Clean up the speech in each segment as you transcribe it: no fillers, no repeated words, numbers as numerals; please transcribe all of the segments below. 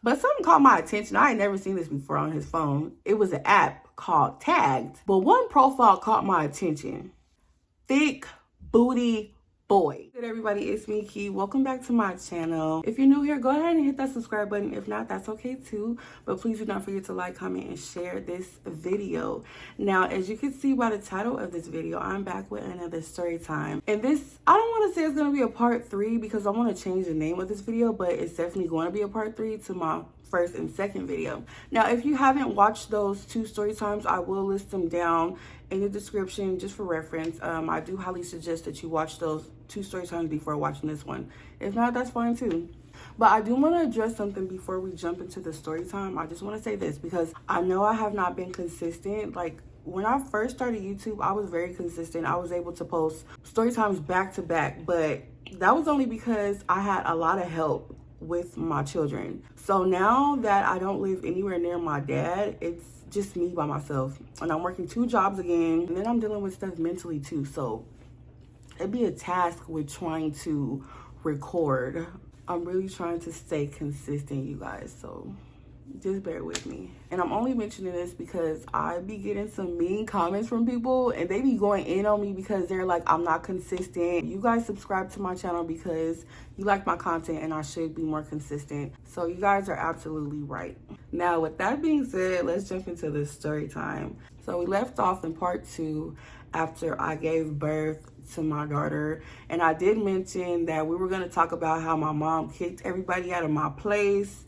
But something caught my attention. I ain't never seen this before on his phone. It was an app called Tagged. But one profile caught my attention. Thick Booty Boy. Good everybody, it's me, Key. Welcome back to my channel. If you're new here, go ahead and hit that subscribe button. If not, that's okay too. But please do not forget to like, comment, and share this video. Now, as you can see by the title of this video, I'm back with another story time. And this, I don't want to say it's going to be a part 3 because I want to change the name of this video, but it's definitely going to be a part 3 to my first and second video. Now, if you haven't watched those 2 story times, I will list them down in the description just for reference. I do highly suggest that you watch those 2 story times before watching this one. If not, that's fine too. But I do want to address something before we jump into the story time. I just want to say this because I know I have not been consistent. Like, when I first started YouTube, I was very consistent. I was able to post story times back to back, but that was only because I had a lot of help with my children. So now that I don't live anywhere near my dad, it's just me by myself, and I'm working 2 jobs again, and then I'm dealing with stuff mentally too. So it'd be a task with trying to record. I'm really trying to stay consistent, you guys, so just bear with me. And I'm only mentioning this because I be getting some mean comments from people, and they be going in on me because they're like, I'm not consistent. You guys subscribe to my channel because you like my content and I should be more consistent. So you guys are absolutely right. Now, with that being said, let's jump into the story time. So we left off in part 2 after I gave birth to my daughter, and I did mention that we were going to talk about how my mom kicked everybody out of my place,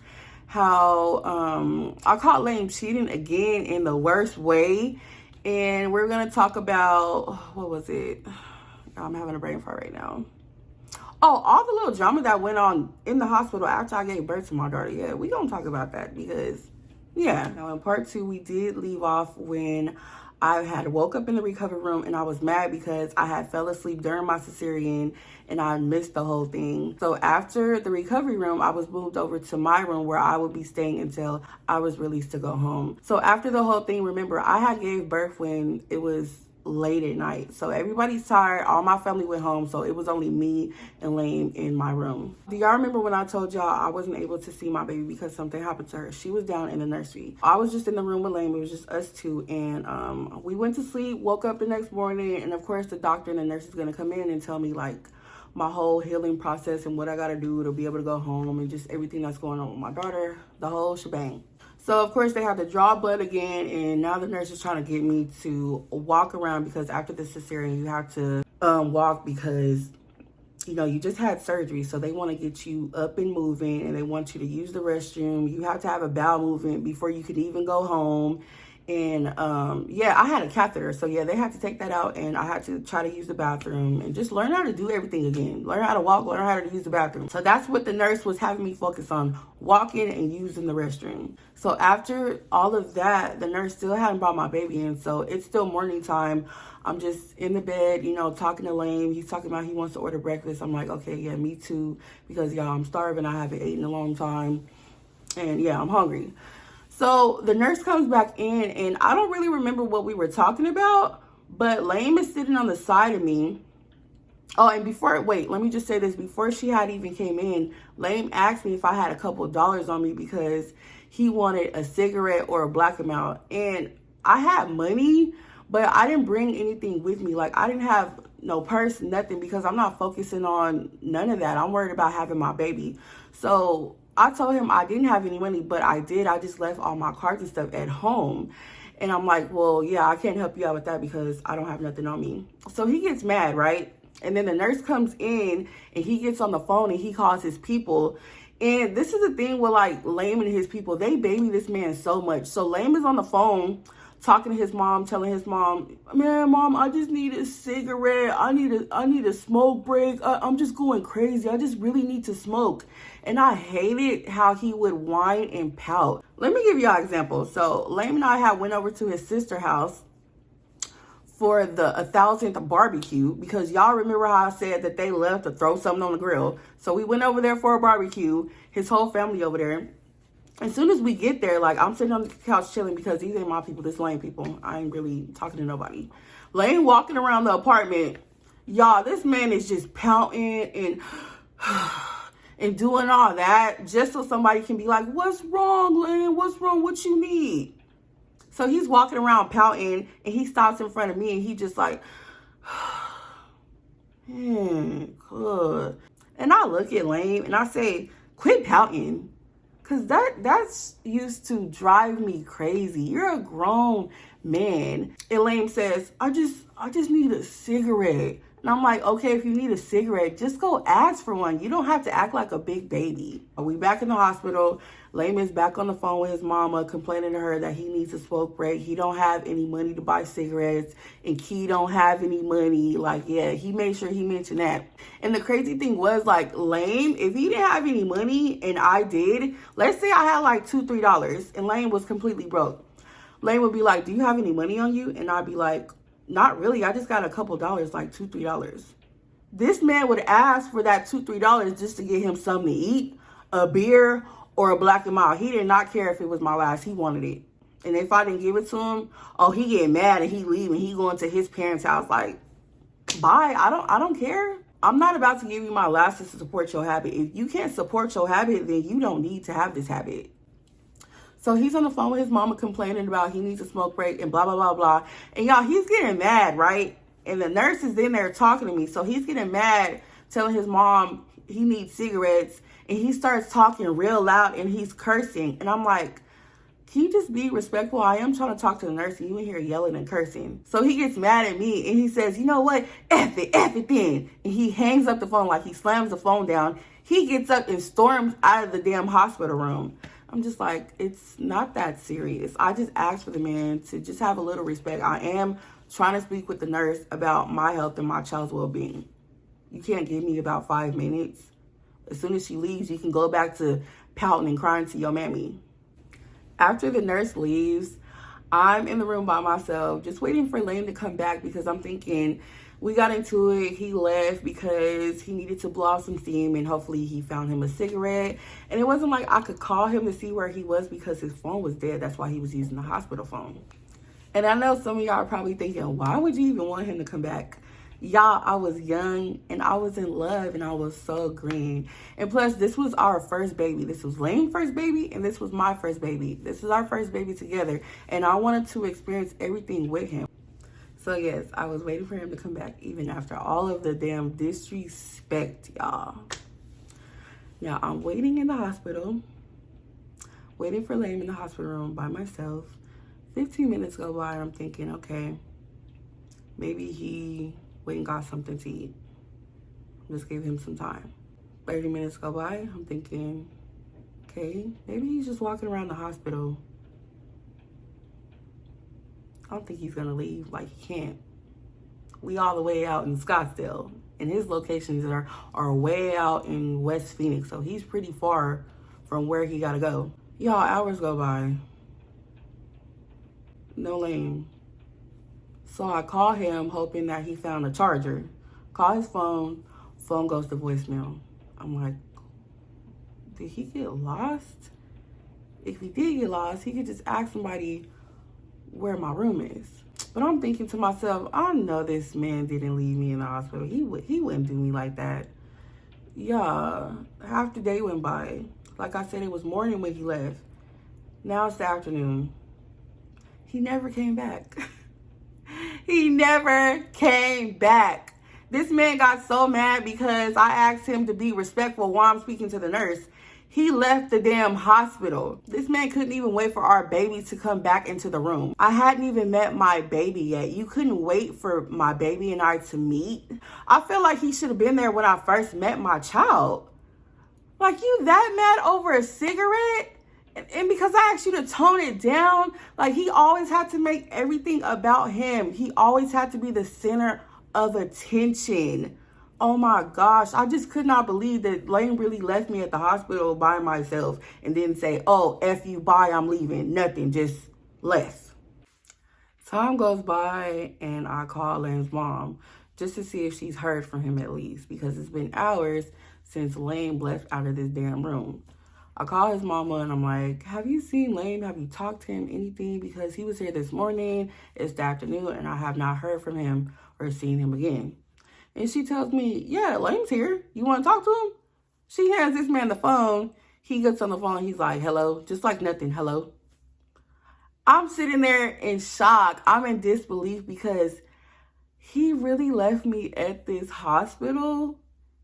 how I caught Lane cheating again in the worst way, and we're going to talk about, what was it? I'm having a brain fart right now. Oh, all the little drama that went on in the hospital after I gave birth to my daughter. Yeah, we gonna talk about that because, yeah. Now in part 2, we did leave off when I had woke up in the recovery room and I was mad because I had fell asleep during my cesarean and I missed the whole thing. So after the recovery room, I was moved over to my room where I would be staying until I was released to go home. So after the whole thing, remember, I had gave birth when it was late at night, so everybody's tired, all my family went home, so it was only me and Lane in my room. Do y'all remember when I told y'all I wasn't able to see my baby because something happened to her? She was down in the nursery. I was just in the room with Lane. It was just us 2, and we went to sleep, woke up the next morning, and of course the doctor and the nurse is going to come in and tell me like my whole healing process and what I got to do to be able to go home and just everything that's going on with my daughter, the whole shebang. So, of course, they had to draw blood again, and now the nurse is trying to get me to walk around because after the cesarean, you have to walk because, you know, you just had surgery. So they want to get you up and moving, and they want you to use the restroom. You have to have a bowel movement before you could even go home. And, yeah, I had a catheter. So, yeah, they had to take that out, and I had to try to use the bathroom and just learn how to do everything again. Learn how to walk, learn how to use the bathroom. So that's what the nurse was having me focus on, walking and using the restroom. So after all of that, the nurse still hadn't brought my baby in. So it's still morning time. I'm just in the bed, you know, talking to Lane. He's talking about he wants to order breakfast. I'm like, okay, yeah, me too. Because, y'all, I'm starving. I haven't eaten in a long time. And, yeah, I'm hungry. So the nurse comes back in, and I don't really remember what we were talking about, but Lane is sitting on the side of me. Oh, and let me just say this. Before she had even came in, Lane asked me if I had a couple of dollars on me because he wanted a cigarette or a black amount. And I had money, but I didn't bring anything with me. Like, I didn't have no purse, nothing, because I'm not focusing on none of that. I'm worried about having my baby. So I told him I didn't have any money, but I did. I just left all my cards and stuff at home. And I'm like, well, yeah, I can't help you out with that because I don't have nothing on me. So he gets mad, right? And then the nurse comes in and he gets on the phone and he calls his people. And this is the thing with like Lame and his people. They baby this man so much. So Lame is on the phone talking to his mom, telling his mom, man, mom, I just need a cigarette. I need a smoke break. I'm just going crazy. I just really need to smoke. And I hated how he would whine and pout. Let me give y'all an example. So Lame and I went over to his sister's house for the 1,000th barbecue because y'all remember how I said that they left to throw something on the grill. So we went over there for a barbecue, his whole family over there. As soon as we get there, like, I'm sitting on the couch chilling because these ain't my people, this Lane people. I ain't really talking to nobody. Lane walking around the apartment. Y'all, this man is just pouting and doing all that just so somebody can be like, what's wrong, Lane? What's wrong? What you need? So he's walking around pouting, and he stops in front of me, and he just like, good. And I look at Lane, and I say, quit pouting. Because that's used to drive me crazy. You're a grown man. And Lane says, I just need a cigarette. And I'm like, okay, if you need a cigarette, just go ask for one. You don't have to act like a big baby. We back in the hospital. Lane is back on the phone with his mama, complaining to her that he needs a smoke break. He don't have any money to buy cigarettes, and Key don't have any money. Like, yeah, he made sure he mentioned that. And the crazy thing was, like, Lane, if he didn't have any money and I did, let's say I had like $2, $3 and Lane was completely broke. Lane would be like, do you have any money on you? And I'd be like, not really. I just got a couple dollars, like $2, $3. This man would ask for that $2, $3 just to get him something to eat, a beer, or a Black and Mild. He did not care if it was my last. He wanted it. And if I didn't give it to him, oh, he get mad and he leave and he going to his parents' house like, bye. I don't care. I'm not about to give you my last to support your habit. If you can't support your habit, then you don't need to have this habit. So he's on the phone with his mama complaining about he needs a smoke break and blah, blah, blah, blah. And y'all, he's getting mad, right? And the nurse is in there talking to me. So he's getting mad, telling his mom he needs cigarettes. And he starts talking real loud and he's cursing. And I'm like, can you just be respectful? I am trying to talk to the nurse and you in here yelling and cursing. So he gets mad at me and he says, you know what? F it then. And he hangs up the phone, like he slams the phone down. He gets up and storms out of the damn hospital room. I'm just like, it's not that serious. I just asked for the man to just have a little respect. I am trying to speak with the nurse about my health and my child's well-being. You can't give me about 5 minutes. As soon as she leaves, you can go back to pouting and crying to your mammy. After the nurse leaves, I'm in the room by myself, just waiting for Lane to come back because I'm thinking we got into it. He left because he needed to blow off some steam and hopefully he found him a cigarette. And it wasn't like I could call him to see where he was because his phone was dead. That's why he was using the hospital phone. And I know some of y'all are probably thinking, why would you even want him to come back? Y'all, I was young and I was in love and I was so green. And plus, this was our first baby. This was Lane's first baby and this was my first baby. This is our first baby together. And I wanted to experience everything with him. So yes, I was waiting for him to come back even after all of the damn disrespect, y'all. Yeah, I'm waiting in the hospital. Waiting for Lane in the hospital room by myself. 15 minutes go by and I'm thinking, okay, maybe he went and got something to eat. Just gave him some time. 30 minutes go by, I'm thinking, okay, maybe he's just walking around the hospital. I don't think he's gonna leave, like he can't. We all the way out in Scottsdale, and his locations are way out in West Phoenix, so he's pretty far from where he gotta go. Y'all, hours go by. No Lane. So I call him hoping that he found a charger. Call his phone goes to voicemail. I'm like, did he get lost? If he did get lost, he could just ask somebody where my room is. But I'm thinking to myself, I know this man didn't leave me in the hospital. He wouldn't do me like that. Yeah, half the day went by. Like I said, it was morning when he left. Now it's the afternoon. He never came back. He never came back. This man got so mad because I asked him to be respectful while I'm speaking to the nurse. He left the damn hospital. This man couldn't even wait for our baby to come back into the room. I hadn't even met my baby yet. You couldn't wait for my baby and I to meet. I feel like he should have been there when I first met my child. Like, you that mad over a cigarette? And because I asked you to tone it down, like, he always had to make everything about him. He always had to be the center of attention. Oh my gosh, I just could not believe that Lane really left me at the hospital by myself and didn't say, oh, F you, bye, I'm leaving. Nothing, just left. Time goes by and I call Lane's mom just to see if she's heard from him at least, because it's been hours since Lane left out of this damn room. I call his mama and I'm like, have you seen Lane? Have you talked to him? Anything? Because he was here this morning, it's the afternoon, and I have not heard from him or seen him again. And she tells me, yeah, Lane's here. You want to talk to him? She hands this man the phone. He gets on the phone. He's like, hello, just like nothing. Hello. I'm sitting there in shock. I'm in disbelief because he really left me at this hospital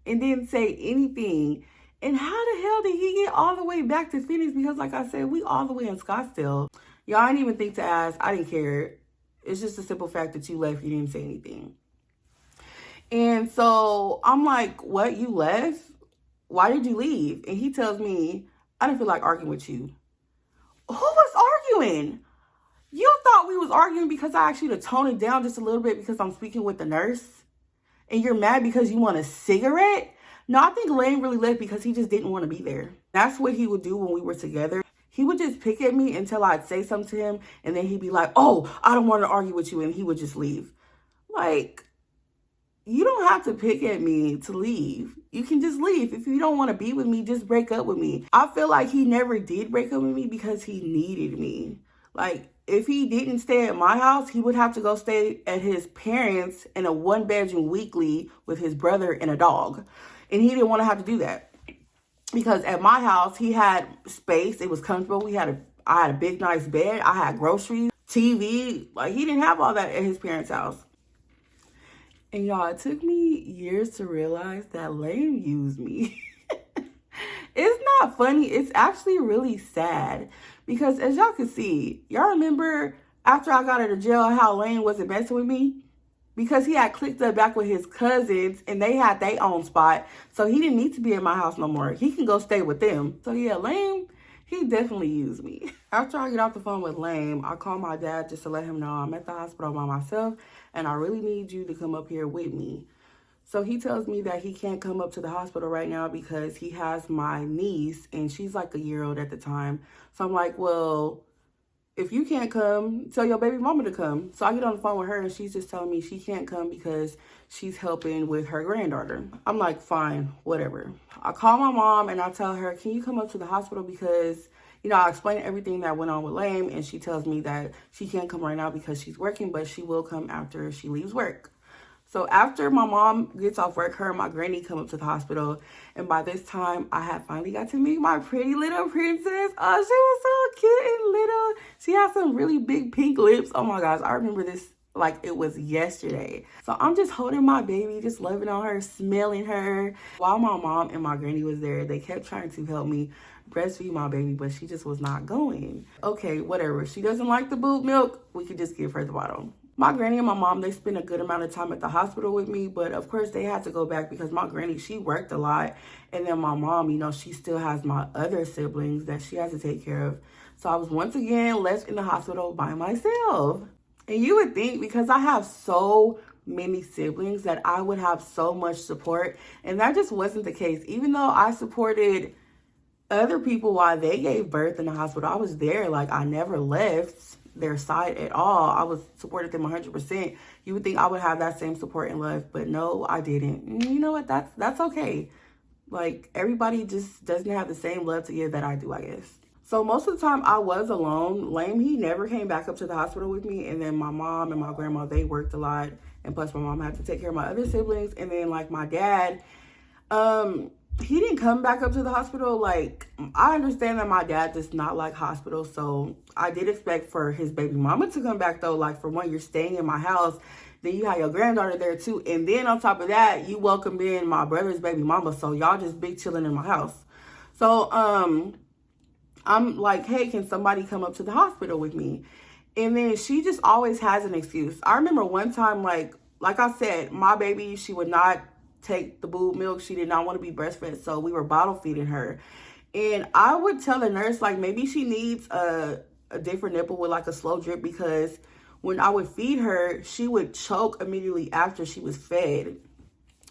and didn't say anything. And how the hell did he get all the way back to Phoenix? Because like I said, we all the way in Scottsdale. Y'all, I didn't even think to ask. I didn't care. It's just a simple fact that you left. You didn't say anything. And so I'm like, what, you left? Why did you leave? And he tells me, I didn't feel like arguing with you. Who was arguing? You thought we was arguing because I asked you to tone it down just a little bit because I'm speaking with the nurse? And you're mad because you want a cigarette? No, I think Lane really left because he just didn't want to be there. That's what he would do when we were together. He would just pick at me until I'd say something to him. And then he'd be like, oh, I don't want to argue with you. And he would just leave. Like, you don't have to pick at me to leave. You can just leave. If you don't want to be with me, just break up with me. I feel like he never did break up with me because he needed me. Like, if he didn't stay at my house, he would have to go stay at his parents in a 1-bedroom weekly with his brother and a dog. And he didn't want to have to do that. Because at my house, he had space. It was comfortable. I had a big, nice bed. I had groceries, TV. Like, he didn't have all that at his parents' house. And y'all, it took me years to realize that Lane used me. It's not funny. It's actually really sad. Because as y'all can see, y'all remember after I got out of jail how Lane wasn't messing with me? Because he had clicked up back with his cousins and they had their own spot. So he didn't need to be at my house no more. He can go stay with them. So yeah, Lane, he definitely used me. After I get off the phone with Lane, I call my dad just to let him know I'm at the hospital by myself and I really need you to come up here with me. So he tells me that he can't come up to the hospital right now because he has my niece and she's like a year old at the time. So I'm like, well, if you can't come, tell your baby mama to come. So I get on the phone with her and she's just telling me she can't come because she's helping with her granddaughter. I'm like, fine, whatever. I call my mom and I tell her, can you come up to the hospital because, you know, I explain everything that went on with Lane and she tells me that she can't come right now because she's working, but she will come after she leaves work. So after my mom gets off work, her and my granny come up to the hospital. And by this time, I had finally got to meet my pretty little princess. Oh, she was so cute and little. She has some really big pink lips. Oh my gosh, I remember this like it was yesterday. So I'm just holding my baby, just loving on her, smelling her. While my mom and my granny was there, they kept trying to help me breastfeed my baby, but she just was not going. Okay, whatever. She doesn't like the boob milk. We could just give her the bottle. My granny and my mom, they spent a good amount of time at the hospital with me, but of course they had to go back because my granny, she worked a lot. And then my mom, you know, she still has my other siblings that she has to take care of. So I was once again left in the hospital by myself. And you would think because I have so many siblings that I would have so much support. And that just wasn't the case. Even though I supported other people while they gave birth in the hospital, I was there. Like, I never left their side at all. I was supported them 100%. You would think I would have that same support and love, but no, I didn't. And you know what? That's okay. Like, everybody just doesn't have the same love to give that I do, I guess. So most of the time I was alone. Lane, he never came back up to the hospital with me. And then my mom and my grandma, they worked a lot. And plus my mom had to take care of my other siblings. And then like my dad, he didn't come back up to the hospital. Like, I understand that my dad does not like hospitals. So I did expect for his baby mama to come back though. Like, for one, you're staying in my house. Then you have your granddaughter there too. And then on top of that, you welcomed in my brother's baby mama. So y'all just big chilling in my house. So, I'm like, hey, can somebody come up to the hospital with me? And then she just always has an excuse. I remember one time, like I said, my baby, she would not take the boob milk. She did not want to be breastfed. So we were bottle feeding her. And I would tell the nurse, like, maybe she needs a different nipple with like a slow drip, because when I would feed her, she would choke immediately after she was fed.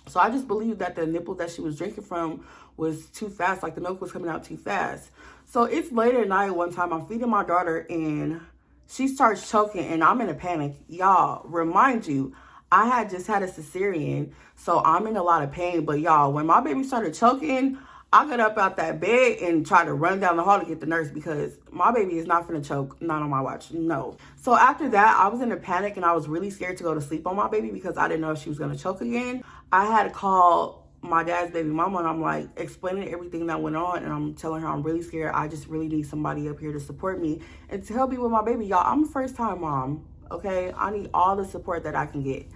So I just believed that the nipple that she was drinking from was too fast, like the milk was coming out too fast. So it's later at night one time, I'm feeding my daughter and she starts choking and I'm in a panic. Y'all, remind you, I had just had a cesarean, so I'm in a lot of pain. But y'all, when my baby started choking, I got up out that bed and tried to run down the hall to get the nurse, because my baby is not finna choke, not on my watch, no. So after that, I was in a panic and I was really scared to go to sleep on my baby because I didn't know if she was gonna choke again. I had to call my dad's baby mama, and I'm like explaining everything that went on, and I'm telling her I'm really scared. I just really need somebody up here to support me and to help me with my baby. Y'all, I'm a first time mom, okay? I need all the support that I can get.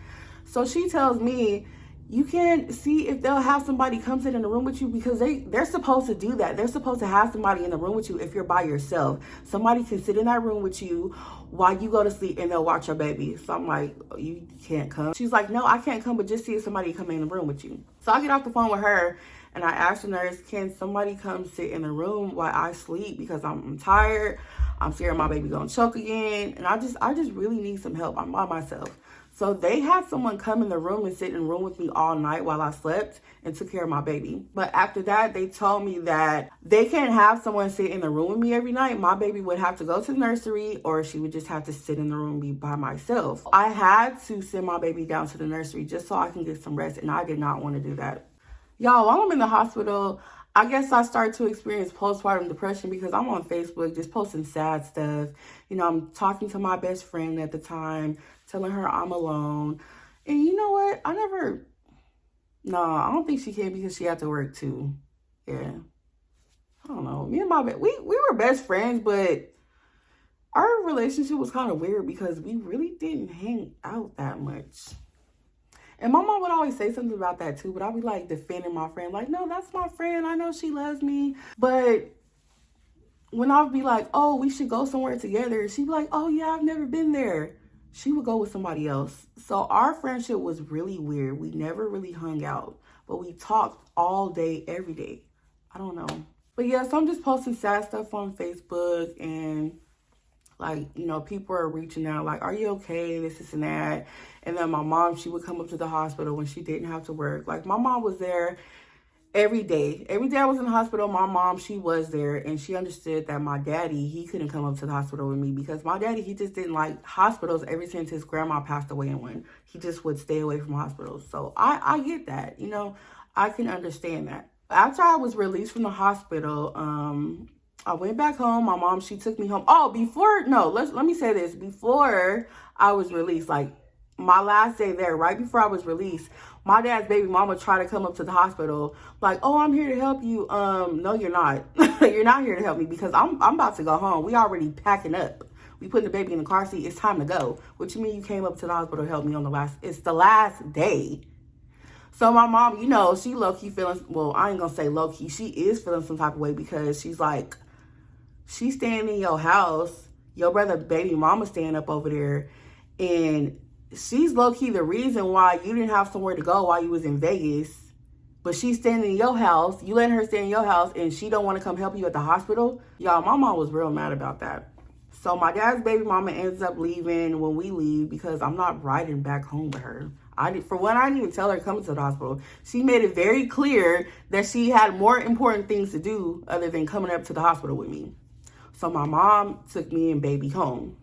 So she tells me, you can see if they'll have somebody come sit in the room with you, because they're supposed to do that. They're supposed to have somebody in the room with you if you're by yourself. Somebody can sit in that room with you while you go to sleep, and they'll watch your baby. So I'm like, oh, you can't come? She's like, no, I can't come, but just see if somebody come in the room with you. So I get off the phone with her, and I asked the nurse, can somebody come sit in the room while I sleep, because I'm tired. I'm scared my baby gonna choke again, and I just really need some help. I'm by myself. So they had someone come in the room and sit in the room with me all night while I slept and took care of my baby. But after that, they told me that they can't have someone sit in the room with me every night. My baby would have to go to the nursery, or she would just have to sit in the room and be by myself. I had to send my baby down to the nursery just so I can get some rest, and I did not want to do that. Y'all, while I'm in the hospital, I guess I started to experience postpartum depression because I'm on Facebook just posting sad stuff. You know, I'm talking to my best friend at the time, telling her I'm alone. And you know what? I don't think she can, because she had to work too. Yeah. I don't know. Me and my we were best friends, but our relationship was kind of weird because we really didn't hang out that much. And my mom would always say something about that too, but I'd be like defending my friend, like, no, that's my friend. I know she loves me. But when I would be like, oh, we should go somewhere together, she'd be like, oh yeah, I've never been there. She would go with somebody else. So our friendship was really weird. We never really hung out, but we talked all day, every day. I don't know. But yeah, so I'm just posting sad stuff on Facebook, and like, you know, people are reaching out like, are you okay? This and that. And then my mom, she would come up to the hospital when she didn't have to work. Like, my mom was there every day. Every day I was in the hospital, my mom, she was there, and she understood that my daddy, he couldn't come up to the hospital with me because my daddy, he just didn't like hospitals ever since his grandma passed away in one. He just would stay away from hospitals. So I get that, you know, I can understand that. After I was released from the hospital, I went back home. My mom, she took me home. Oh, let me say this. Before I was released, like my last day there, right before I was released, my dad's baby mama tried to come up to the hospital like, oh, I'm here to help you. No, you're not. You're not here to help me because I'm about to go home. We already packing up. We putting the baby in the car seat. It's time to go. What you mean you came up to the hospital to help me on it's the last day. So my mom, you know, she low-key feeling, well, I ain't gonna say low-key. She is feeling some type of way because she's like, she's staying in your house. Your brother baby mama staying up over there. And she's low-key the reason why you didn't have somewhere to go while you was in Vegas. But she's staying in your house. You letting her stay in your house and she don't want to come help you at the hospital. Y'all, my mom was real mad about that. So my dad's baby mama ends up leaving when we leave because I'm not riding back home with her. For one, I didn't even tell her to come to the hospital. She made it very clear that she had more important things to do other than coming up to the hospital with me. So my mom took me and baby home.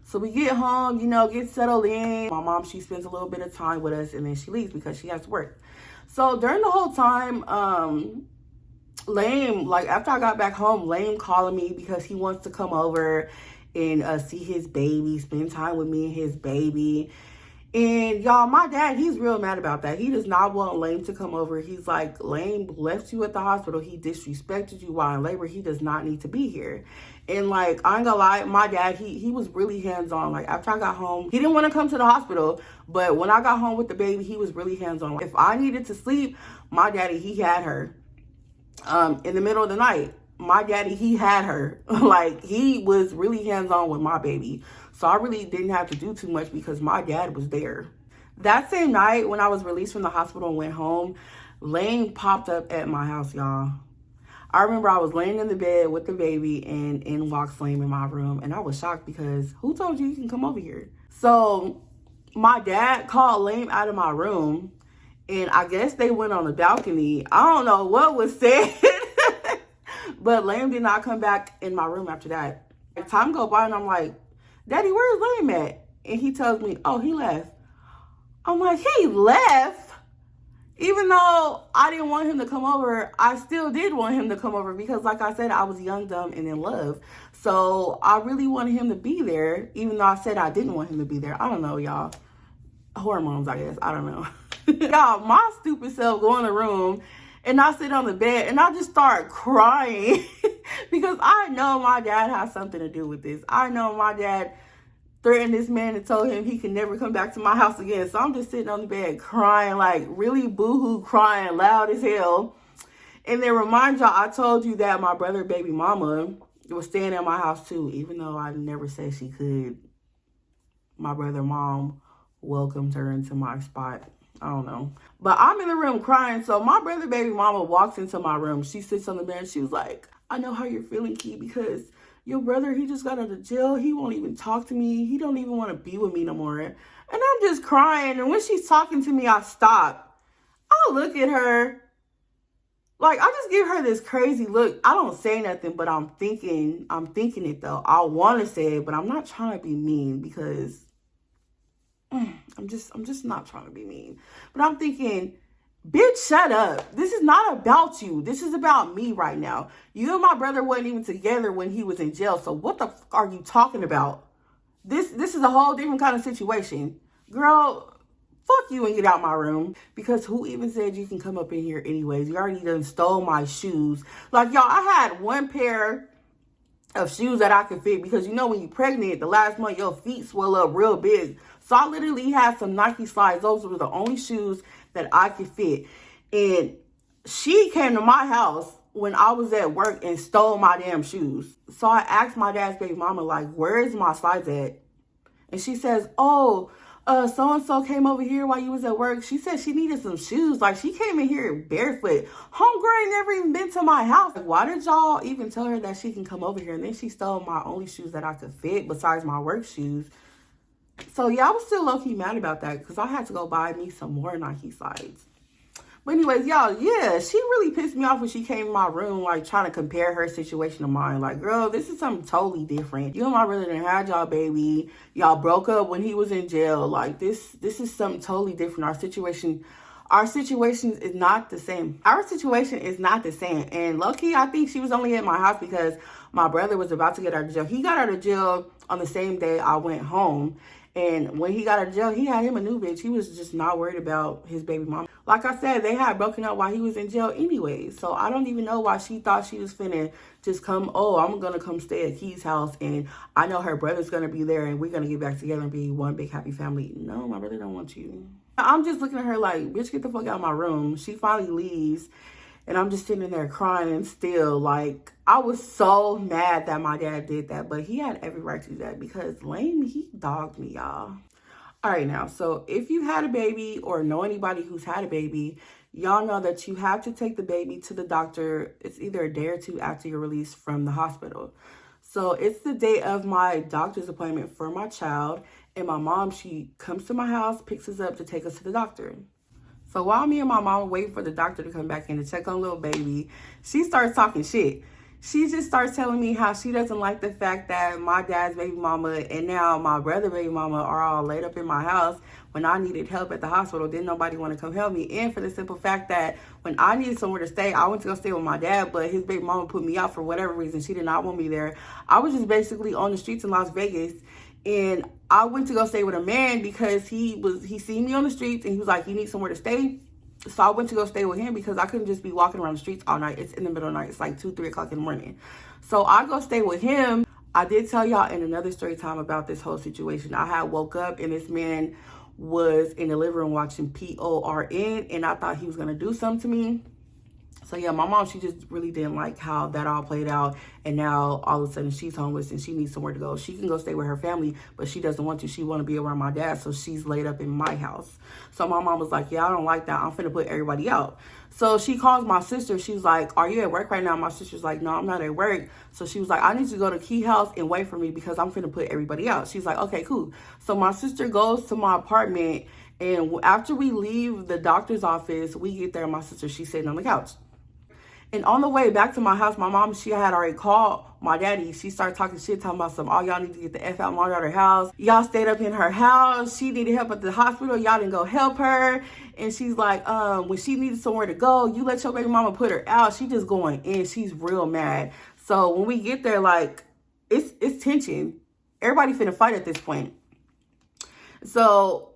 So we get home, you know, get settled in. My mom, she spends a little bit of time with us and then she leaves because she has to work. So during the whole time, Lame, like after I got back home, Lame calling me because he wants to come over and see his baby, spend time with me and his baby. And y'all, my dad, he's real mad about that. He does not want Lame to come over. He's like, Lame left you at the hospital. He disrespected you while in labor. He does not need to be here. And like, I ain't gonna lie, my dad, he was really hands-on. Like after I got home, he didn't want to come to the hospital, but when I got home with the baby, he was really hands-on. If I needed to sleep, my daddy, he had her. In the middle of the night, my daddy, he had her. Like he was really hands-on with my baby. So I really didn't have to do too much because my dad was there. That same night when I was released from the hospital and went home, Lane popped up at my house, y'all. I remember I was laying in the bed with the baby and in walks Lane in my room. And I was shocked because who told you can come over here? So my dad called Lane out of my room and I guess they went on the balcony. I don't know what was said, but Lane did not come back in my room after that. Time go by and I'm like, Daddy, where's Lame at? And he tells me, oh, he left. I'm like, he left? Even though I didn't want him to come over, I still did want him to come over because like I said, I was young, dumb, and in love. So I really wanted him to be there, even though I said I didn't want him to be there. I don't know, y'all. Hormones, I guess. I don't know. Y'all, my stupid self go in the room and I sit on the bed and I just start crying because I know my dad has something to do with this. I know my dad threatened this man and told him he can never come back to my house again. So I'm just sitting on the bed crying, like really boohoo crying loud as hell. And then remind y'all, I told you that my brother baby mama was staying at my house too, even though I never said she could. My brother mom welcomed her into my spot. I don't know. But I'm in the room crying. So my brother baby mama walks into my room. She sits on the bed. She was like, I know how you're feeling, Key, because your brother, he just got out of jail. He won't even talk to me. He don't even want to be with me no more. And I'm just crying. And when she's talking to me, I stop. I look at her. Like, I just give her this crazy look. I don't say nothing, but I'm thinking it though. I want to say it, but I'm not trying to be mean because I'm just not trying to be mean. But I'm thinking, bitch, shut up. This is not about you. This is about me right now. You and my brother wasn't even together when he was in jail. So what the fuck are you talking about? This is a whole different kind of situation. Girl, fuck you and get out my room. Because who even said you can come up in here anyways? You already done stole my shoes. Like, y'all, I had one pair of shoes that I could fit because you know when you're pregnant, the last month your feet swell up real big. So I literally had some Nike slides. Those were the only shoes that I could fit. And she came to my house when I was at work and stole my damn shoes. So I asked my dad's baby mama, like, where is my slides at? And she says, oh, so-and-so came over here while you was at work. She said she needed some shoes. Like, she came in here barefoot. Homegirl ain't never even been to my house. Like, why did y'all even tell her that she can come over here? And then she stole my only shoes that I could fit besides my work shoes. So, yeah, I was still low-key mad about that because I had to go buy me some more Nike slides. But anyways, y'all, yeah, she really pissed me off when she came in my room, like, trying to compare her situation to mine. Like, girl, this is something totally different. You and my brother done had y'all baby. Y'all broke up when he was in jail. Like, this is something totally different. Our situation is not the same. Our situation is not the same. And low-key, I think she was only at my house because my brother was about to get out of jail. He got out of jail on the same day I went home. And when he got out of jail, he had him a new bitch. He was just not worried about his baby mom. Like I said, they had broken up while he was in jail anyway. So I don't even know why she thought she was finna just come, oh, I'm going to come stay at Key's house. And I know her brother's going to be there and we're going to get back together and be one big happy family. No, my brother don't want you. I'm just looking at her like, bitch, get the fuck out of my room. She finally leaves. And I'm just sitting there crying still. Like, I was so mad that my dad did that. But he had every right to do that because Lane, he dogged me, y'all. All right, now, so if you had a baby or know anybody who's had a baby, y'all know that you have to take the baby to the doctor. It's either a day or two after you're released from the hospital. So it's the day of my doctor's appointment for my child. And my mom, she comes to my house, picks us up to take us to the doctor. So while me and my mom wait for the doctor to come back in to check on little baby, she starts talking shit. She just starts telling me how she doesn't like the fact that my dad's baby mama and now my brother baby mama are all laid up in my house. When I needed help at the hospital, didn't nobody want to come help me. And for the simple fact that when I needed somewhere to stay, I went to go stay with my dad, but his baby mama put me out for whatever reason. She did not want me there. I was just basically on the streets in Las Vegas. And I went to go stay with a man because he seen me on the streets and he was like, you need somewhere to stay? So I went to go stay with him because I couldn't just be walking around the streets all night. It's in the middle of the night. It's like 2, 3 o'clock in the morning. So I go stay with him. I did tell y'all in another story time about this whole situation. I had woke up and this man was in the living room watching PORN and I thought he was going to do something to me. So yeah, my mom, she just really didn't like how that all played out. And now all of a sudden she's homeless and she needs somewhere to go. She can go stay with her family, but she doesn't want to. She want to be around my dad. So she's laid up in my house. So my mom was like, yeah, I don't like that. I'm finna put everybody out. So she calls my sister. She's like, are you at work right now? My sister's like, no, I'm not at work. So she was like, I need you to go to Key House and wait for me because I'm finna put everybody out. She's like, okay, cool. So my sister goes to my apartment. And after we leave the doctor's office, we get there. My sister, she's sitting on the couch. And on the way back to my house, my mom, she had already called my daddy. She started talking shit, talking about some, oh, y'all need to get the F out of my daughter's house. Y'all stayed up in her house. She needed help at the hospital. Y'all didn't go help her. And she's like, when she needed somewhere to go, you let your baby mama put her out. She just going in. She's real mad. So when we get there, like, it's tension. Everybody finna fight at this point. So,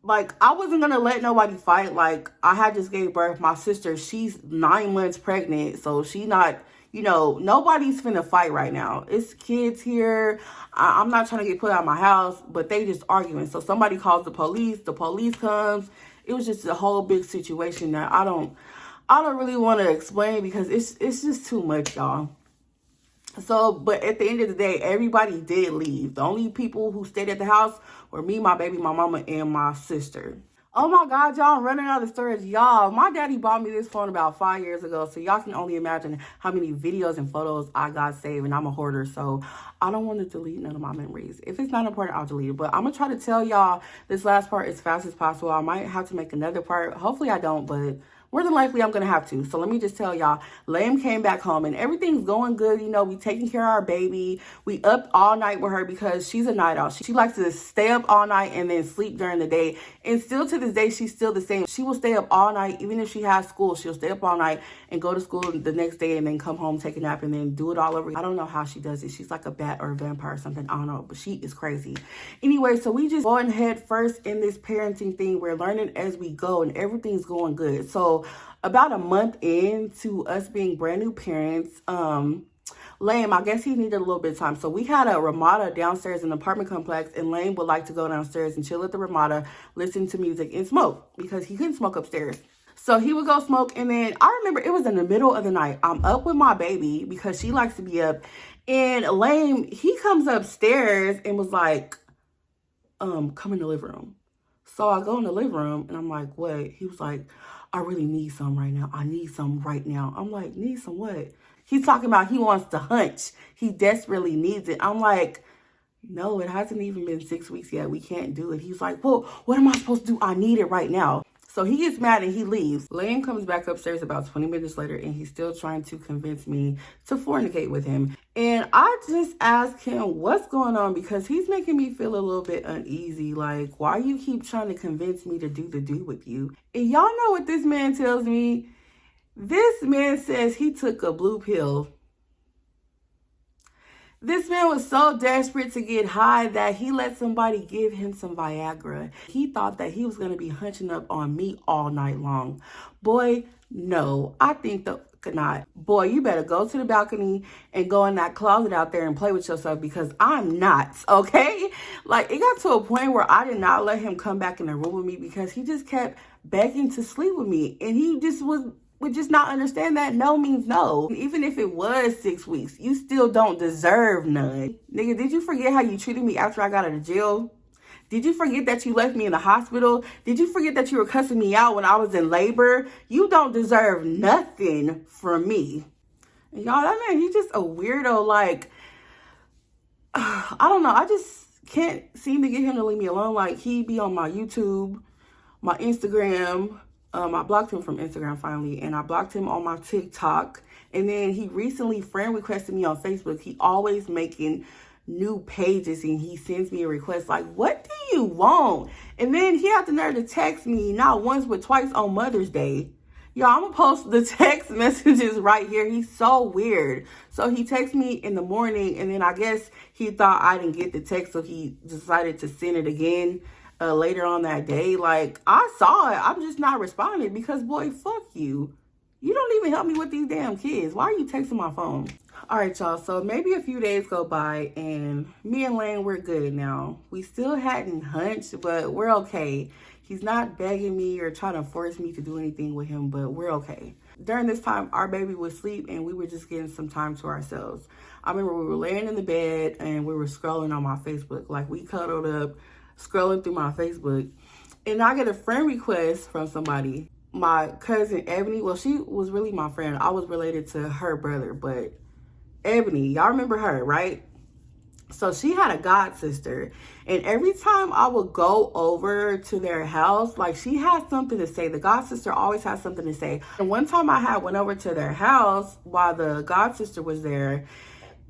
like, I wasn't gonna let nobody fight. Like, I had just gave birth. My sister, she's 9 months pregnant, so she not, nobody's finna fight right now. It's kids here. I'm not trying to get put out of my house, but they just arguing. So somebody calls the police comes. It was just a whole big situation that I don't really want to explain because it's just too much, y'all. So, but at the end of the day, everybody did leave. The only people who stayed at the house were me, my baby, my mama, and my sister. Oh my God, y'all, I'm running out of storage. Y'all, my daddy bought me this phone about 5 years ago. So y'all can only imagine how many videos and photos I got saved. And I'm a hoarder, so I don't want to delete none of my memories. If it's not important, I'll delete it. But I'm going to try to tell y'all this last part as fast as possible. I might have to make another part. Hopefully I don't, but more than likely, I'm going to have to. So let me just tell y'all, Lamb came back home and everything's going good. We taking care of our baby. We up all night with her because she's a night owl. She likes to stay up all night and then sleep during the day. And still to this day, she's still the same. She will stay up all night. Even if she has school, she'll stay up all night and go to school the next day and then come home, take a nap, and then do it all over. I don't know how she does it. She's like a bat or a vampire or something. I don't know, but she is crazy. Anyway, so we just going head first in this parenting thing. We're learning as we go and everything's going good. So about a month into us being brand new parents, Lame, I guess he needed a little bit of time. So we had a Ramada downstairs in the apartment complex, and Lame would like to go downstairs and chill at the Ramada, listen to music and smoke because he couldn't smoke upstairs. So he would go smoke, and then I remember it was in the middle of the night. I'm up with my baby because she likes to be up, and Lame, he comes upstairs and was like, come in the living room. So I go in the living room, and I'm like, what? He was like, I really need some right now. I need some right now. I'm like, need some what? He's talking about he wants to hunch. He desperately needs it. I'm like, no, it hasn't even been 6 weeks yet. We can't do it. He's like, well, what am I supposed to do? I need it right now. So he gets mad and he leaves. Lane comes back upstairs about 20 minutes later and he's still trying to convince me to fornicate with him. And I just asked him what's going on because he's making me feel a little bit uneasy. Like, why you keep trying to convince me to do the do with you? And y'all know what this man tells me? This man says he took a blue pill. This man was so desperate to get high that he let somebody give him some Viagra. He thought that he was going to be hunching up on me all night long. Boy, no, I think not. Boy, you better go to the balcony and go in that closet out there and play with yourself because I'm not, okay? Like, it got to a point where I did not let him come back in the room with me because he just kept begging to sleep with me. And he just would just not understand that no means no. Even if it was 6 weeks, you still don't deserve none. Nigga, did you forget how you treated me after I got out of jail? Did you forget that you left me in the hospital? Did you forget that you were cussing me out when I was in labor? You don't deserve nothing from me. And y'all, that man, he's just a weirdo. Like, I don't know. I just can't seem to get him to leave me alone. Like, he be on my YouTube, my Instagram. I blocked him from Instagram finally, and I blocked him on my TikTok. And then he recently friend requested me on Facebook. He always making new pages, and he sends me a request like, what do you want? And then he had the nerve to text me not once but twice on Mother's Day. Y'all, I'm gonna post the text messages right here. He's so weird. So he texted me in the morning, and then I guess he thought I didn't get the text, so he decided to send it again later on that day. Like, I saw it. I'm just not responding because, boy, fuck you. You don't even help me with these damn kids. Why are you texting my phone? All right, y'all. So maybe a few days go by and me and Lane, we're good now. We still hadn't hunched, but we're okay. He's not begging me or trying to force me to do anything with him, but we're okay. During this time, our baby would sleep and we were just getting some time to ourselves. I remember we were laying in the bed and we were scrolling on my Facebook. Like, we cuddled up, scrolling through my Facebook. And I get a friend request from somebody. My cousin Ebony, well, she was really my friend. I was related to her brother, but Ebony, y'all remember her, right? So she had a god sister, and every time I would go over to their house, like, she had something to say. The god sister always has something to say. And one time I went over to their house while the god sister was there,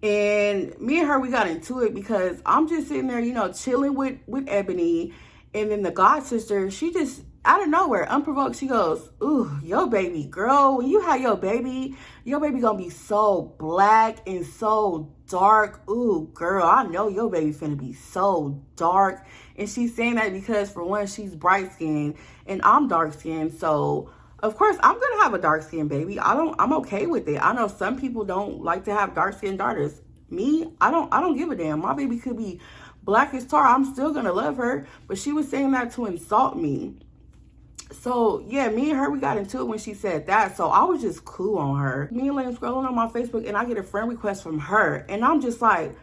and me and her, we got into it because I'm just sitting there, chilling with Ebony, and then the god sister, she just out of nowhere, unprovoked, she goes, ooh, your baby, girl, when you have your baby gonna be so black and so dark. Ooh, girl, I know your baby finna be so dark. And she's saying that because, for one, she's bright skinned and I'm dark skinned. So of course I'm gonna have a dark skinned baby. I'm okay with it. I know some people don't like to have dark skinned daughters. Me, I don't give a damn. My baby could be black as tar. I'm still gonna love her. But she was saying that to insult me. So yeah, me and her, we got into it when she said that. So I was just cool on her. Me and Lane scrolling on my Facebook and I get a friend request from her. And I'm just like,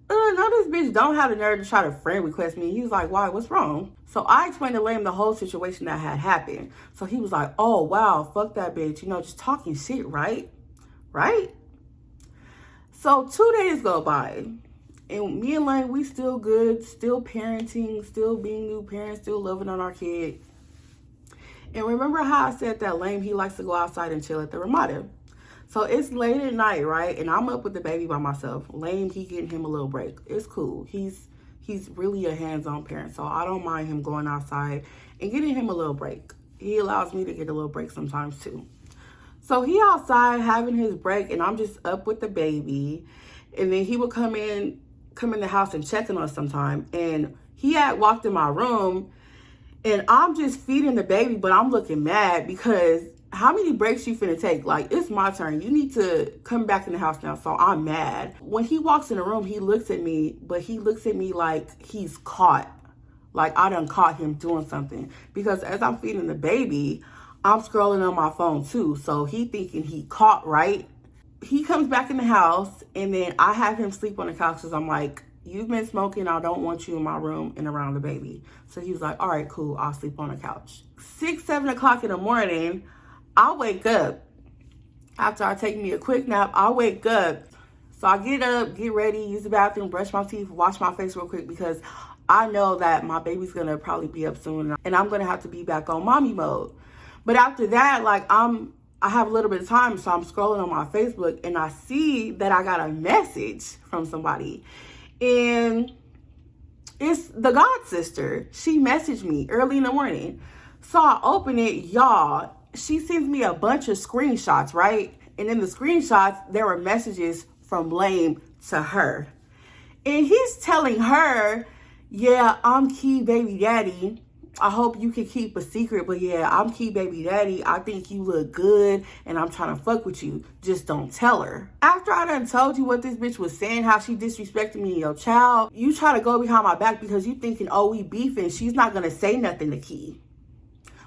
no, this bitch don't have the nerve to try to friend request me. He was like, why, what's wrong? So I explained to Lane the whole situation that had happened. So he was like, oh wow, fuck that bitch. You know, just talking shit, right? Right? So 2 days go by. And me and Lane, we still good, still parenting, still being new parents, still loving on our kid. And remember how I said that Lane, he likes to go outside and chill at the Ramada. So it's late at night, right? And I'm up with the baby by myself. Lane, he getting him a little break. It's cool. He's really a hands-on parent. So I don't mind him going outside and getting him a little break. He allows me to get a little break sometimes too. So he outside having his break and I'm just up with the baby. And then he would come in the house and check on us sometime. And he had walked in my room and I'm just feeding the baby, but I'm looking mad because how many breaks you finna take? Like, it's my turn. You need to come back in the house now. So I'm mad. When he walks in the room, he looks at me, but he looks at me like he's caught. Like I done caught him doing something. Because as I'm feeding the baby, I'm scrolling on my phone too. So he thinking he caught, right? He comes back in the house and then I have him sleep on the couch because I'm like, you've been smoking. I don't want you in my room and around the baby. So he was like, all right, cool. I'll sleep on the couch. 6, 7 o'clock in the morning, I wake up. After I take me a quick nap, I wake up. So I get up, get ready, use the bathroom, brush my teeth, wash my face real quick because I know that my baby's going to probably be up soon and I'm going to have to be back on mommy mode. But after that, like I have a little bit of time, so I'm scrolling on my Facebook and I see that I got a message from somebody. And it's the god sister. She messaged me early in the morning. So I open it, y'all. She sends me a bunch of screenshots, right? And in the screenshots, there were messages from Lane to her. And he's telling her, yeah, I'm Key baby daddy. I hope you can keep a secret, but yeah, I'm Key baby daddy. I think you look good and I'm trying to fuck with you. Just don't tell her. After I done told you what this bitch was saying, how she disrespected me and your child, you try to go behind my back because you thinking, oh, we beefing. She's not going to say nothing to Key.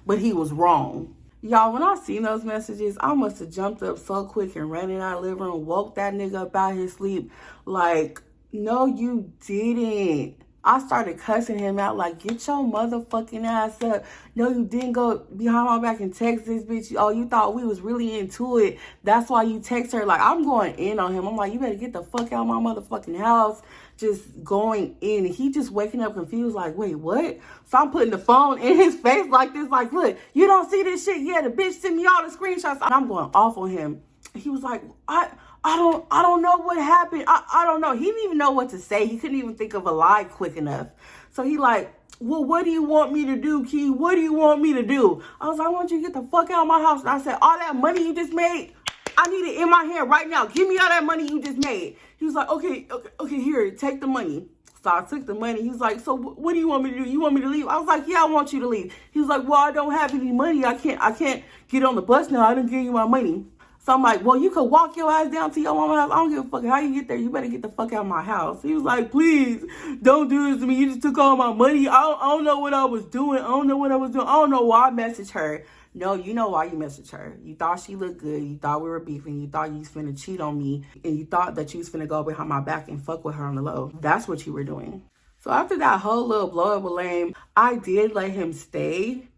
But he was wrong. Y'all, when I seen those messages, I must have jumped up so quick and ran in our living room, woke that nigga up out his sleep. Like, no, you didn't. I started cussing him out like, get your motherfucking ass up. No, you didn't go behind my back and text this bitch. Oh, you thought we was really into it. That's why you text her. Like, I'm going in on him. I'm like, you better get the fuck out of my motherfucking house. Just going in. And he just waking up confused like, wait, what? So I'm putting the phone in his face like this. Like, look, you don't see this shit? Yeah, the bitch sent me all the screenshots. And I'm going off on him. He was like, I don't know what happened. I don't know. He didn't even know what to say. He couldn't even think of a lie quick enough. So he like, well, what do you want me to do, Key? What do you want me to do? I was like, I want you to get the fuck out of my house. And I said, all that money you just made, I need it in my hand right now. Give me all that money you just made. He was like, okay, here, take the money. So I took the money. He was like, so what do you want me to do? You want me to leave? I was like, yeah, I want you to leave. He was like, well, I don't have any money. I can't get on the bus now. I didn't give you my money. So I'm like, well, you could walk your ass down to your mama's house. I don't give a fuck how you get there. You better get the fuck out of my house. He was like, please, don't do this to me. You just took all my money. I don't know what I was doing. I don't know why I messaged her. No, you know why you messaged her. You thought she looked good. You thought we were beefing. You thought you was finna cheat on me. And you thought that you was finna go behind my back and fuck with her on the low. That's what you were doing. So after that whole little blow up with Lame, I did let him stay,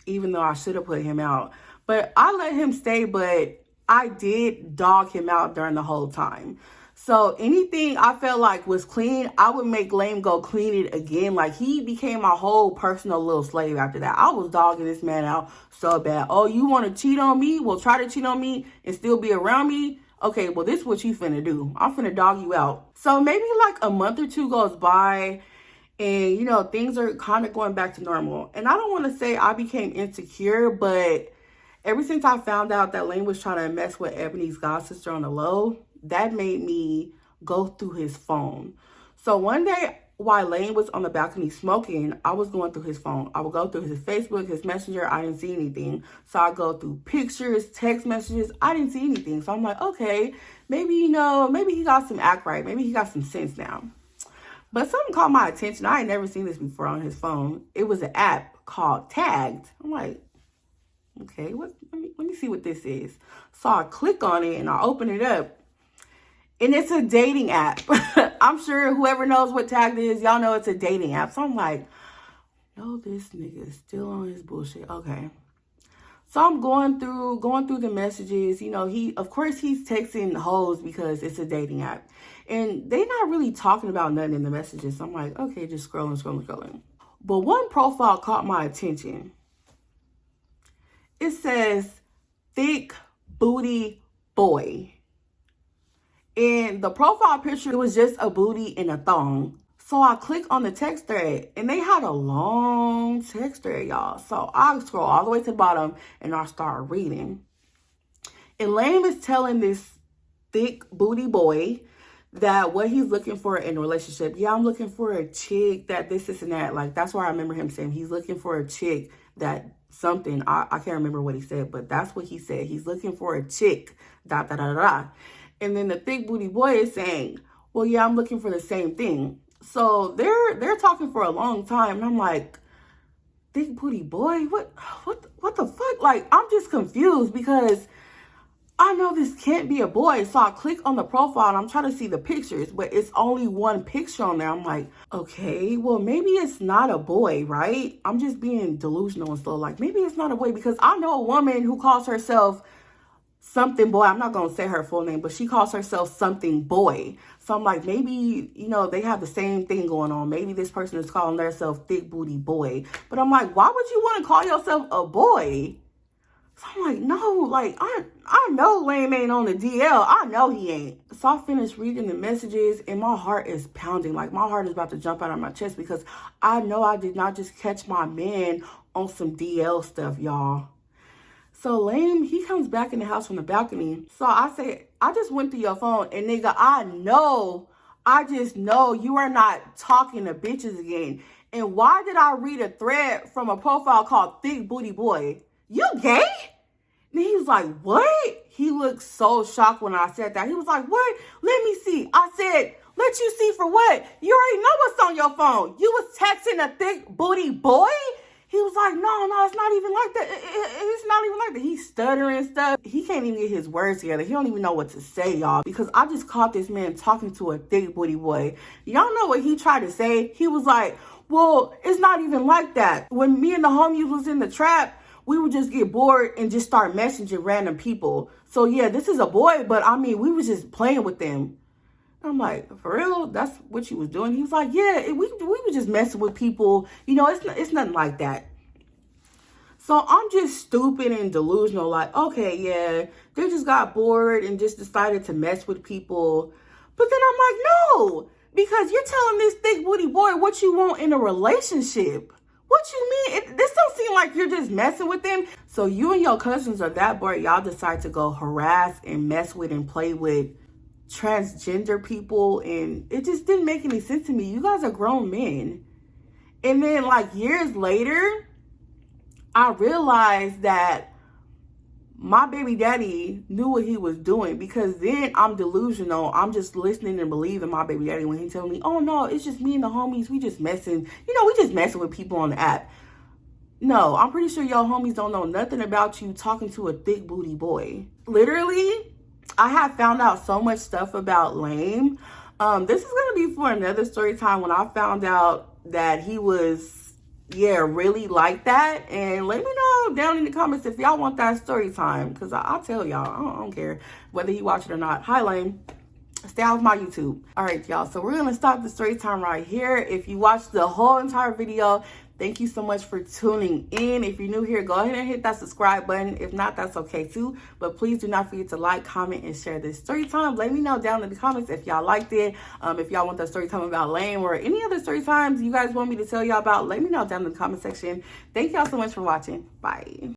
even though I should have put him out. But I let him stay, but I did dog him out during the whole time. So anything I felt like was clean, I would make Lame go clean it again. Like, he became my whole personal little slave after that. I was dogging this man out so bad. Oh, you want to cheat on me? Well, try to cheat on me and still be around me? Okay, well, this is what you finna do. I'm finna dog you out. So maybe like a month or two goes by and, you know, things are kind of going back to normal. And I don't want to say I became insecure, but ever since I found out that Lane was trying to mess with Ebony's god sister on the low, that made me go through his phone. So one day while Lane was on the balcony smoking, I was going through his phone. I would go through his Facebook, his Messenger. I didn't see anything. So I go through pictures, text messages. I didn't see anything. So I'm like, okay, maybe, maybe he got some act right. Maybe he got some sense now. But something caught my attention. I had never seen this before on his phone. It was an app called Tagged. I'm like, okay, let me see what this is. So I click on it and I open it up. And it's a dating app. I'm sure whoever knows what Tagged is, y'all know it's a dating app. So I'm like, no, this nigga is still on his bullshit. Okay. So I'm going through the messages. Of course he's texting hoes because it's a dating app. And they're not really talking about nothing in the messages. So I'm like, okay, just scrolling. But one profile caught my attention. It says, thick booty boy. And the profile picture, it was just a booty and a thong. So I click on the text thread and they had a long text thread, y'all. So I scroll all the way to the bottom and I start reading. And Lame is telling this thick booty boy that what he's looking for in a relationship. Yeah, I'm looking for a chick that this and that. Like, that's why I remember him saying he's looking for a chick that something. I can't remember what he said, but that's what he said. He's looking for a chick, ... And then the thick booty boy is saying, well, yeah, I'm looking for the same thing. So they're talking for a long time. And I'm like, thick booty boy, what the fuck? Like, I'm just confused because I know this can't be a boy. So I click on the profile and I'm trying to see the pictures, but it's only one picture on there. I'm like, okay, well, maybe it's not a boy, right? I'm just being delusional and stuff. Like, maybe it's not a boy because I know a woman who calls herself something boy. I'm not going to say her full name, but she calls herself something boy. So I'm like, maybe, they have the same thing going on. Maybe this person is calling themselves thick booty boy. But I'm like, why would you want to call yourself a boy? So I'm like, no, like, I know Lame ain't on the DL. I know he ain't. So I finished reading the messages and my heart is pounding. Like, my heart is about to jump out of my chest because I know I did not just catch my man on some DL stuff, y'all. So Lame, he comes back in the house from the balcony. So I say, I just went through your phone and nigga, I just know you are not talking to bitches again. And why did I read a thread from a profile called Thick Booty Boy? You gay? And he was like, what? He looked so shocked when I said that. He was like, what? Let me see. I said, let you see for what? You already know what's on your phone. You was texting a thick booty boy? He was like, no, it's not even like that. It's not even like that. He's stuttering stuff. He can't even get his words together. He don't even know what to say, y'all. Because I just caught this man talking to a thick booty boy. Y'all know what he tried to say? He was like, well, it's not even like that. When me and the homies was in the trap, we would just get bored and just start messaging random people. So yeah, this is a boy, but I mean, we was just playing with them. I'm like, for real? That's what you was doing? He was like, yeah, we were just messing with people. It's nothing like that. So I'm just stupid and delusional. Like, okay, yeah, they just got bored and just decided to mess with people. But then I'm like, no, because you're telling this thick booty boy what you want in a relationship. What you mean? This don't seem like you're just messing with them. So you and your cousins are that bored. Y'all decide to go harass and mess with and play with transgender people, and it just didn't make any sense to me. You guys are grown men. And then like years later, I realized that my baby daddy knew what he was doing, because then I'm delusional. I'm just listening and believing my baby daddy when he telling me, oh no, it's just me and the homies, we just messing, we just messing with people on the app. No, I'm pretty sure y'all homies don't know nothing about you talking to a thick booty boy. Literally, I have found out so much stuff about Lame. This is going to be for another story time when I found out that he was, really like that. And let me know down in the comments if y'all want that story time, because I'll tell y'all. I don't care whether you watch it or not. Hi, Lame. Stay off my YouTube. All right, y'all. So we're going to stop the story time right here. If you watched the whole entire video, thank you so much for tuning in. If you're new here, go ahead and hit that subscribe button. If not, that's okay too. But please do not forget to like, comment, and share this story time. Let me know down in the comments if y'all liked it. If y'all want that story time about Lame or any other story times you guys want me to tell y'all about, let me know down in the comment section. Thank y'all so much for watching. Bye.